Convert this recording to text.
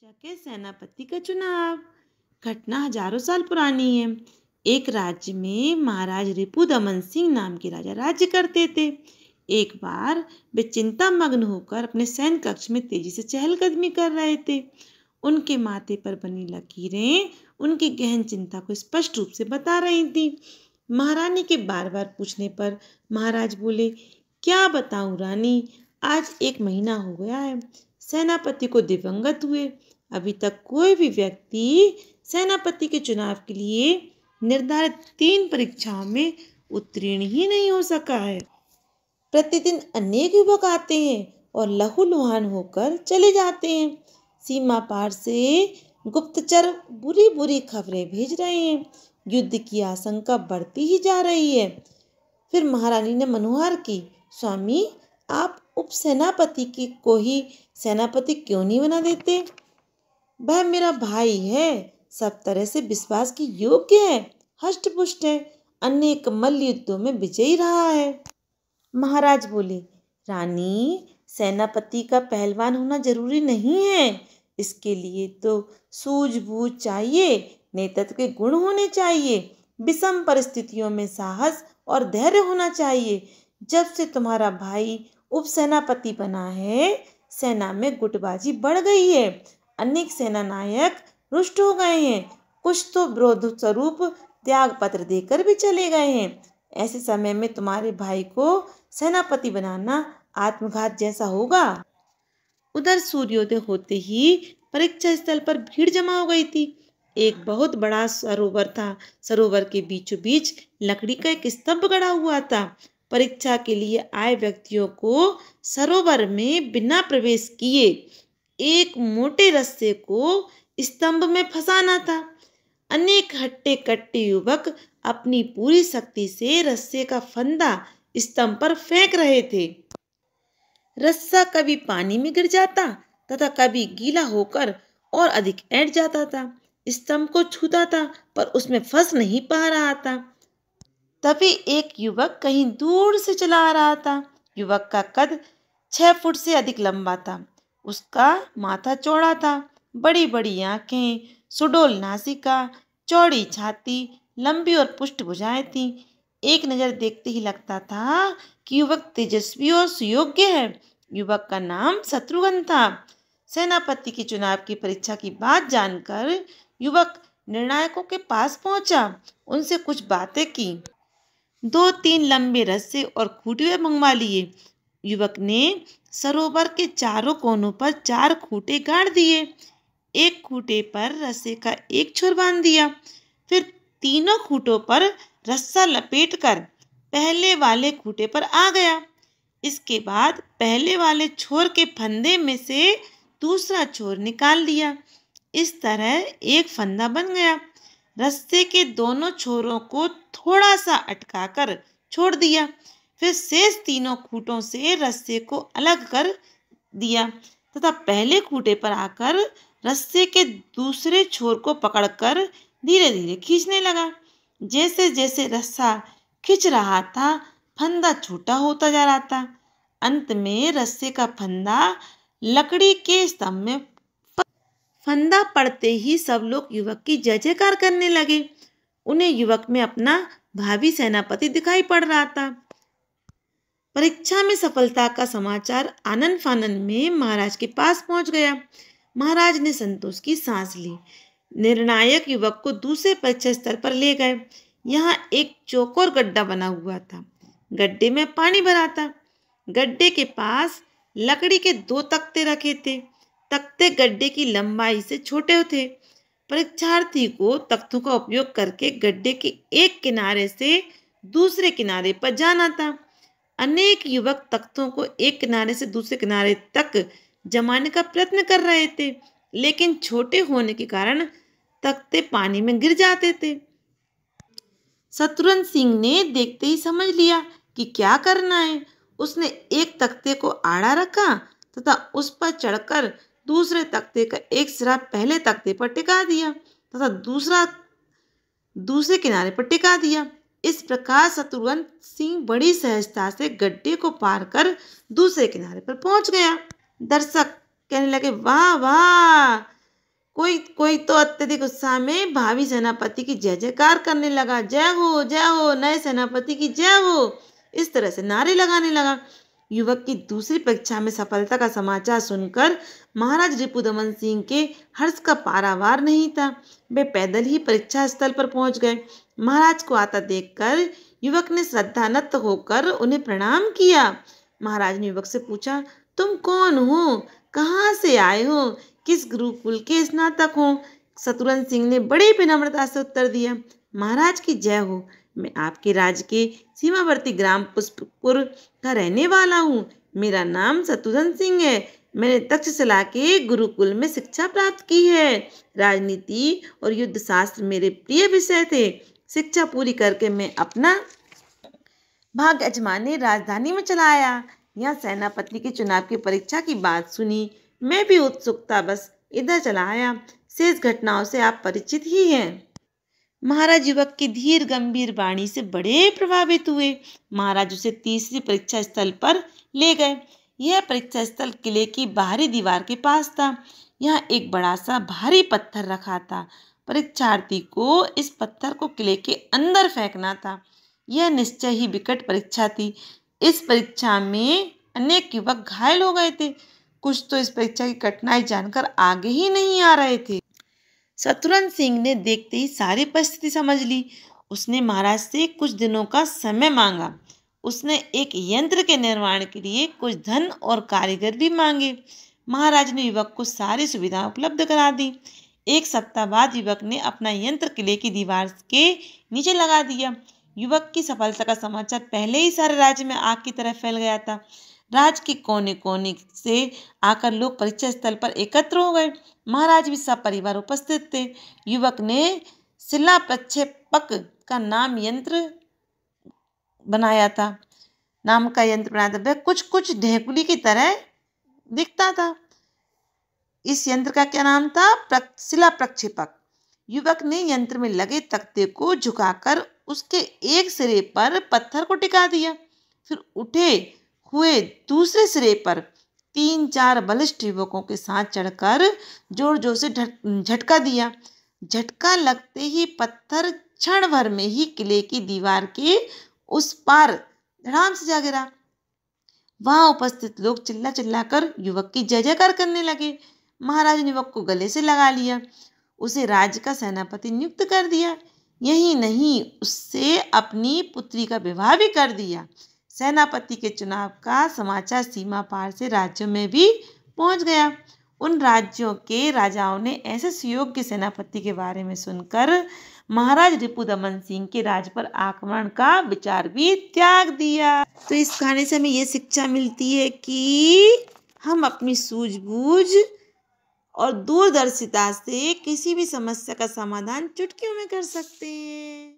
के सेनापति का चुनाव। घटना हजारों साल पुरानी है। एक राज्य में महाराज रिपुदमन सिंह नाम के राजा राज्य करते थे। एक बार वे चिंता मग्न होकर अपने सैन्य कक्ष में तेजी से चहलकदमी कर रहे थे। उनके माथे पर बनी लकीरें उनकी गहन चिंता को स्पष्ट रूप से बता रही थी। महारानी के बार बार पूछने पर महाराज बोले, क्या बताऊं रानी, आज 1 महीना हो गया है सेनापति को दिवंगत हुए। अभी तक कोई भी व्यक्ति सेनापति के चुनाव के लिए निर्धारित 3 परीक्षाओं में उत्तीर्ण ही नहीं हो सका है। प्रतिदिन अनेक युवक आते हैं और लहूलुहान होकर चले जाते हैं। सीमा पार से गुप्तचर बुरी बुरी खबरें भेज रहे हैं। युद्ध की आशंका बढ़ती ही जा रही है। फिर महारानी ने मनोहार की, स्वामी, आप उप सेनापति को ही सेनापति क्यों नहीं बना देते? वह मेरा भाई है, सब तरह से विश्वास के योग्य है, हष्टपुष्ट है, अनेक मल्ल युद्धों में विजयी रहा है। महाराज बोले, रानी, सेनापति का पहलवान होना जरूरी नहीं है। इसके लिए तो सूझबूझ चाहिए, नेतृत्व के गुण होने चाहिए, विषम परिस्थितियों में साहस और धैर्य होना चाहिए। जब से तुम्हारा भाई उप सेनापति बना है, सेना में गुटबाजी बढ़ गई है। अनेक सेना नायक रुष्ट हो गए हैं। कुछ तो विरोध स्वरूप त्याग पत्र देकर भी चले गए हैं। ऐसे समय में तुम्हारे भाई को सेनापति बनाना आत्मघात जैसा होगा। उधर सूर्योदय होते ही परीक्षा स्थल पर भीड़ जमा हो गई थी। एक बहुत बड़ा सरोवर था। सरोवर के बीचों बीच लकड़ी का एक स्तंभ गड़ा हुआ था। परीक्षा के लिए आए व्यक्तियों को सरोवर में बिना प्रवेश किए एक मोटे रस्से को स्तंभ में फंसाना था। अनेक हट्टे कट्टे युवक अपनी पूरी शक्ति से रस्से का फंदा स्तंभ पर फेंक रहे थे। रस्सा कभी पानी में गिर जाता तथा कभी गीला होकर और अधिक ऐंठ जाता था। स्तंभ को छूता था पर उसमें फंस नहीं पा रहा था। तभी एक युवक कहीं दूर से चला आ रहा था। युवक का कद 6 फुट से अधिक लंबा था। उसका माथा चौड़ा था, बड़ी बड़ी आंखें, सुडौल नासिका, चौड़ी छाती, लंबी और पुष्ट भुजाएं थीं। एक नज़र देखते ही लगता था कि युवक तेजस्वी और सुयोग्य है। युवक का नाम शत्रुघ्न था। सेनापति के चुनाव की परीक्षा की बात जानकर युवक निर्णायकों के पास पहुंचा। उनसे कुछ बातें की। 2-3 लंबे रस्से और खूंटे मंगवा लिए। युवक ने सरोवर के चारों कोनों पर 4 खूंटे गाड़ दिए। एक खूंटे पर रस्से का एक छोर बांध दिया। फिर तीनों खूंटों पर रस्सा लपेटकर पहले वाले खूंटे पर आ गया। इसके बाद पहले वाले छोर के फंदे में से दूसरा छोर निकाल दिया। इस तरह एक फंदा बन गया। रस्से के दोनों छोरों को थोड़ा सा अटकाकर छोड़ दिया। फिर शेष तीनों खूंटों से रस्से को अलग कर दिया तथा पहले खूंटे पर आकर रस्से के दूसरे छोर को पकड़कर धीरे धीरे खींचने लगा। जैसे जैसे रस्सा खींच रहा था, फंदा छोटा होता जा रहा था। अंत में रस्से का फंदा लकड़ी के स्तंभ में फंदा पड़ते ही सब लोग युवक की जय जयकार करने लगे। उन्हें युवक में अपना भावी सेनापति दिखाई पड़ रहा था। परीक्षा में सफलता का समाचार आनन फानन में महाराज के पास पहुंच गया। महाराज ने संतोष की सांस ली। निर्णायक युवक को दूसरे परीक्षा स्थल पर ले गए। यहाँ एक चौकोर गड्ढा बना हुआ था। गड्ढे में पानी भरा था। गड्ढे के पास लकड़ी के 2 तख्ते रखे थे। तख्ते गड्ढे की लंबाई से छोटे थे। परीक्षार्थी को तख्तों का उपयोग करके गड्ढे के एक किनारे से दूसरे किनारे पर जाना था। अनेक युवक तख्तों को एक किनारे से दूसरे किनारे तक जमाने का प्रयत्न कर रहे थे, लेकिन छोटे होने के कारण तख्ते पानी में गिर जाते थे। शत्रुघ्न सिंह ने देखते ही समझ लिया कि क्या करना है। उसने एक तख्ते को आड़ा रखा तथा उस पर चढ़कर दूसरे तख्ते का एक सिरा पहले तख्ते पर टिका दिया तथा दूसरा दूसरे किनारे पर टिका दिया। इस प्रकार शत्रुघ्न सिंह बड़ी सहजता से गड्ढे को पार कर दूसरे किनारे पर पहुंच गया। दर्शक कहने लगे, वाह वाह, कोई कोई तो अत्यधिक उत्साह में भावी सेनापति की जय जयकार करने लगा। जय हो नए सेनापति की जय हो, इस तरह से नारे लगाने लगा। युवक की दूसरी परीक्षा में सफलता का समाचार सुनकर महाराज रिपुदमन सिंह के हर्ष का पारावार नहीं था। वे पैदल ही परीक्षा स्थल पर पहुंच गए। महाराज को आता देखकर युवक ने श्रद्धान्वित होकर उन्हें प्रणाम किया। महाराज ने युवक से पूछा, तुम कौन हो, कहाँ से आए हो, किस गुरुकुल के स्नातक हो? शत्रुघ्न सिंह ने बड़ी विनम्रता से उत्तर दिया, महाराज की जय हो, मैं आपके राज्य के सीमावर्ती ग्राम पुष्पपुर का रहने वाला हूँ। मेरा नाम शत्रुघ्न सिंह है। मैंने तक्षशिला के गुरुकुल में शिक्षा प्राप्त की है। राजनीति और युद्ध शास्त्र मेरे प्रिय विषय थे। शिक्षा पूरी करके मैं अपना भाग्य अजमाने राजधानी में चला आया। यहाँ सेनापति के चुनाव की परीक्षा की बात सुनी, मैं भी उत्सुकता बस इधर चला आया। शेष घटनाओं से आप परिचित ही हैं। महाराज युवक की धीर गंभीर वाणी से बड़े प्रभावित हुए। महाराज उसे तीसरी परीक्षा स्थल पर ले गए। यह परीक्षा स्थल किले की बाहरी दीवार के पास था। यहाँ एक बड़ा सा भारी पत्थर रखा था। परीक्षार्थी को इस पत्थर को किले के अंदर फेंकना था। यह निश्चय ही विकट परीक्षा थी। इस परीक्षा में अनेक युवक घायल हो गए थे। कुछ तो इस परीक्षा की कठिनाई जानकर आगे ही नहीं आ रहे थे। शत्रुघ्न सिंह ने देखते ही सारी परिस्थिति समझ ली। उसने महाराज से कुछ दिनों का समय मांगा। उसने एक यंत्र के निर्माण के लिए कुछ धन और कारीगर भी मांगे। महाराज ने युवक को सारी सुविधाएं उपलब्ध करा दी। एक सप्ताह बाद युवक ने अपना यंत्र किले की दीवार के नीचे लगा दिया। युवक की सफलता का समाचार पहले ही सारे राज्य में आग की तरह फैल गया था। राज्य के कोने कोने से आकर लोग परीक्षा स्थल पर एकत्र हो गए। महाराज भी सब परिवार उपस्थित थे। युवक ने शिला प्रक्षेपक का नाम का यंत्र बनाया था। वह कुछ ढेकुली की तरह दिखता था। इस यंत्र का क्या नाम था? शिला प्रक्षेपक। युवक ने यंत्र में लगे तख्ते को झुकाकर उसके एक सिरे पर पत्थर को टिका दिया। फिर उठे हुए दूसरे सिरे पर 3-4 बलिष्ठ युवकों के साथ चढ़कर जोर जोर से झटका दिया। झटका लगते ही पत्थर क्षण भर में ही किले की दीवार के उस पार धड़ाम से जा गिरा। वहां उपस्थित लोग चिल्ला चिल्लाकर युवक की जय जयकार करने लगे। महाराज ने युवक को गले से लगा लिया। उसे राज्य का सेनापति नियुक्त कर दिया। यही नहीं, उससे अपनी पुत्री का विवाह भी कर दिया। सेनापति के चुनाव का समाचार सीमा पार से राज्यों में भी पहुंच गया। उन राज्यों के राजाओं ने ऐसे सुयोग्य सेनापति के बारे में सुनकर महाराज रिपुदमन सिंह के राज्य पर आक्रमण का विचार भी त्याग दिया। तो इस कहानी से हमें ये शिक्षा मिलती है कि हम अपनी सूझबूझ और दूरदर्शिता से किसी भी समस्या का समाधान चुटकियों में कर सकते हैं।